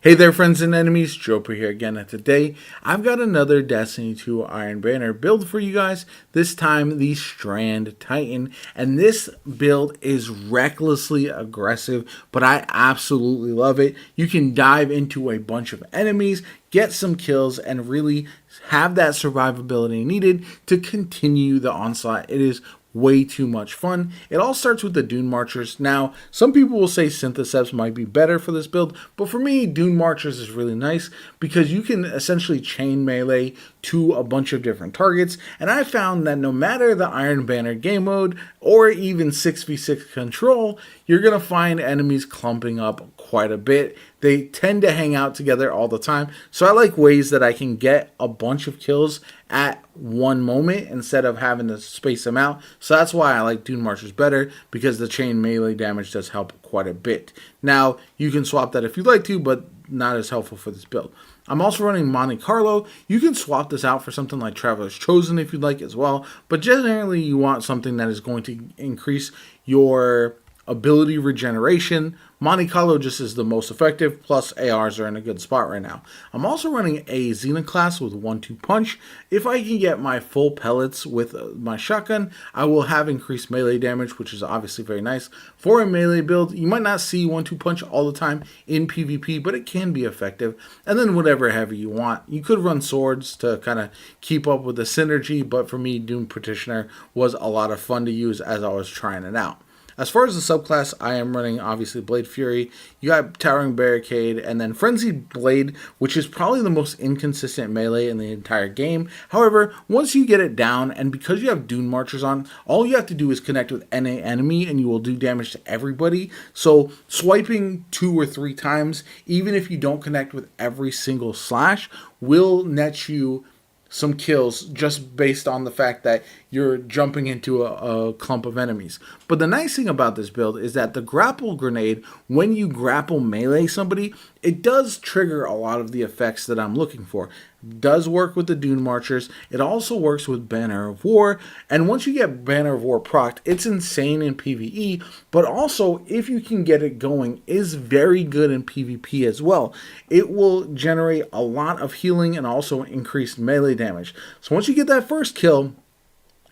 Hey there, friends and enemies, Jopa here again, and today I've got another Destiny 2 Iron Banner build for you guys, this time the Strand Titan, and this build is recklessly aggressive, but I absolutely love it. You can dive into a bunch of enemies, get some kills, and really have that survivability needed to continue the onslaught. It is way too much fun. It all starts with the Dune Marchers. Now, some people will say Syntheseps might be better for this build, but for me, Dune Marchers is really nice because you can essentially chain melee to a bunch of different targets, and I found that no matter the Iron Banner game mode or even 6v6 control, you're going to find enemies clumping up quite a bit. They tend to hang out together all the time, so I like ways that I can get a bunch of kills at one moment instead of having to space them out. So that's why I like Dune Marchers better, because the chain melee damage does help quite a bit. Now, you can swap that if you'd like to, but not as helpful for this build. I'm also running Monte Carlo. You can swap this out for something like Traveler's Chosen if you'd like as well, but generally you want something that is going to increase your ability regeneration. Monte Carlo just is the most effective, plus ARs are in a good spot right now. I'm also running a Xena class with 1-2 punch. If I can get my full pellets with my shotgun, I will have increased melee damage, which is obviously very nice. For a melee build, you might not see 1-2 punch all the time in PvP, but it can be effective. And then whatever heavy you want. You could run swords to kind of keep up with the synergy, but for me, Doom Petitioner was a lot of fun to use as I was trying it out. As far as the subclass, I am running, obviously, Blade Fury. You got Towering Barricade, and then Frenzied Blade, which is probably the most inconsistent melee in the entire game. However, once you get it down, and because you have Dune Marchers on, all you have to do is connect with any enemy, and you will do damage to everybody. So, swiping 2 or 3 times, even if you don't connect with every single slash, will net you some kills just based on the fact that you're jumping into a clump of enemies. But the nice thing about this build is that the grapple grenade, when you grapple melee somebody, it does trigger a lot of the effects that I'm looking for. It does work with the Dune Marchers. It also works with Banner of War. And once you get Banner of War procced, it's insane in PvE. But also, if you can get it going, is very good in PvP as well. It will generate a lot of healing and also increased melee damage. So once you get that first kill,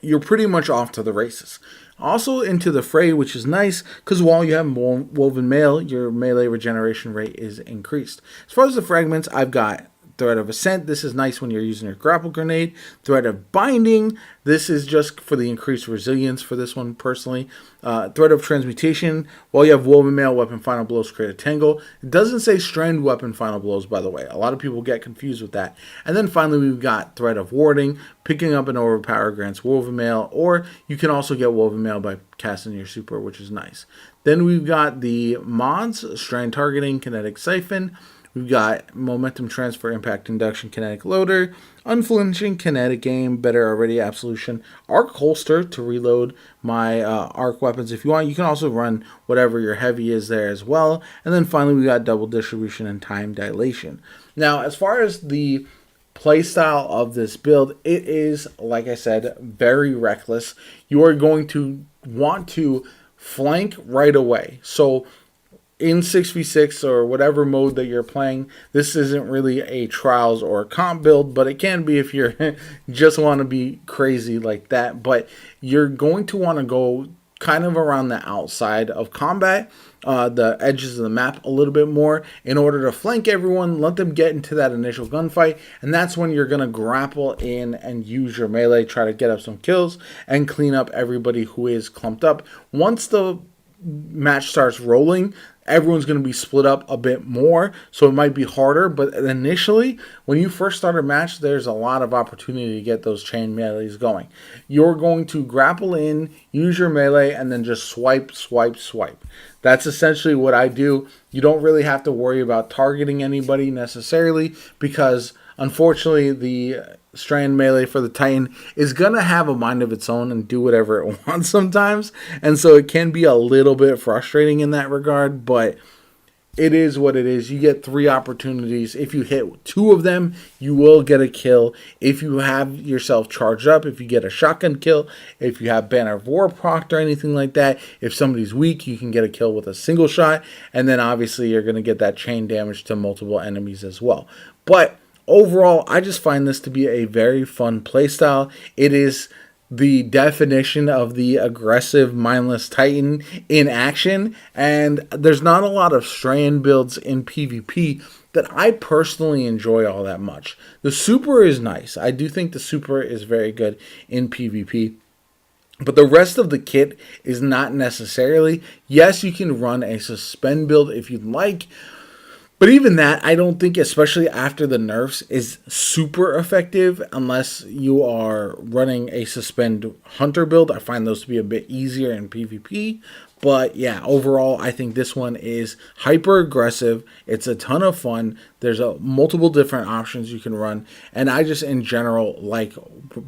you're pretty much off to the races. Also into the fray, which is nice, because while you have Woven Mail, your melee regeneration rate is increased. As far as the fragments, I've got Thread of Ascent. This is nice when you're using your grapple grenade. Thread of Binding. This is just for the increased resilience for this one personally. Thread of Transmutation. While you have Woven Mail, Weapon Final Blows create a tangle. It doesn't say Strand Weapon Final Blows, by the way. A lot of people get confused with that. And then finally, we've got Thread of Warding. Picking up an Overpower grants Woven Mail, or you can also get Woven Mail by casting your super, which is nice. Then we've got the mods, Strand Targeting, Kinetic Siphon. We've got Momentum Transfer, Impact Induction, Kinetic Loader, Unflinching, Kinetic Aim, Better Already, Absolution, Arc Holster to reload my arc weapons if you want. You can also run whatever your heavy is there as well. And then finally, we got Double Distribution and Time Dilation. Now, as far as the playstyle of this build, it is, like I said, very reckless. You are going to want to flank right away. So in 6v6 or whatever mode that you're playing, this isn't really a trials or a comp build, but it can be if you just want to be crazy like that. But you're going to want to go kind of around the outside of combat, the edges of the map a little bit more, in order to flank everyone, let them get into that initial gunfight, and that's when you're going to grapple in and use your melee, try to get up some kills, and clean up everybody who is clumped up. Once the match starts rolling, everyone's going to be split up a bit more, so it might be harder, but initially, when you first start a match, there's a lot of opportunity to get those chain melees going. You're going to grapple in, use your melee, and then just swipe, swipe, swipe. That's essentially what I do. You don't really have to worry about targeting anybody necessarily, because unfortunately, the Strand melee for the Titan is going to have a mind of its own and do whatever it wants sometimes. And so it can be a little bit frustrating in that regard, but it is what it is. You get 3 opportunities. If you hit 2 of them, you will get a kill. If you have yourself charged up, if you get a shotgun kill, if you have Banner of War procced or anything like that, if somebody's weak, you can get a kill with a single shot. And then obviously you're going to get that chain damage to multiple enemies as well. But overall, I just find this to be a very fun playstyle. It is the definition of the aggressive mindless Titan in action, and there's not a lot of Strand builds in PvP that I personally enjoy all that much. The super is nice. I do think the super is very good in PvP. But the rest of the kit is not necessarily. Yes, you can run a suspend build if you'd like, but even that, I don't think, especially after the nerfs, is super effective unless you are running a suspend hunter build. I find those to be a bit easier in PvP. But yeah, overall, I think this one is hyper aggressive. It's a ton of fun. There's multiple different options you can run. And I just, in general, like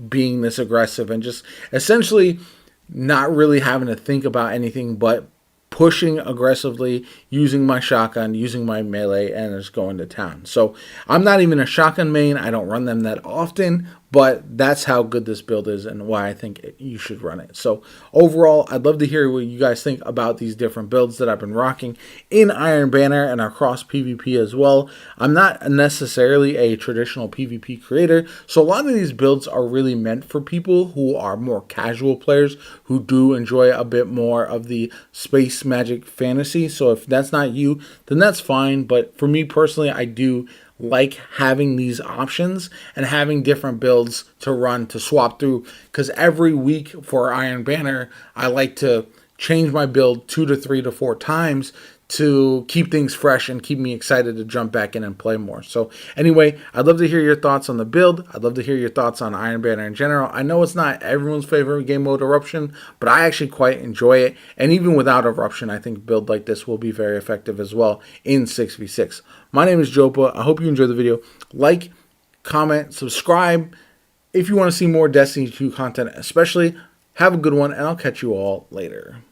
being this aggressive and just essentially not really having to think about anything but pushing aggressively, using my shotgun, using my melee, and just going to town. So I'm not even a shotgun main. I don't run them that often, but that's how good this build is and why I think you should run it. So overall, I'd love to hear what you guys think about these different builds that I've been rocking in Iron Banner and across PvP as well. I'm not necessarily a traditional PvP creator, so a lot of these builds are really meant for people who are more casual players who do enjoy a bit more of the space magic fantasy. So if that's not you, then that's fine. But for me personally, I do like having these options and having different builds to run to swap through, because every week for Iron Banner I like to change my build 2 to 3 to 4 times to keep things fresh and keep me excited to jump back in and play more. So anyway, I'd love to hear your thoughts on the build. I'd love to hear your thoughts on Iron Banner in general. I know it's not everyone's favorite game mode, Eruption, but I actually quite enjoy it. And even without Eruption, I think a build like this will be very effective as well in 6v6. My name is Jopa. I hope you enjoyed the video. Like, comment, subscribe if you want to see more Destiny 2 content especially. Have a good one, and I'll catch you all later.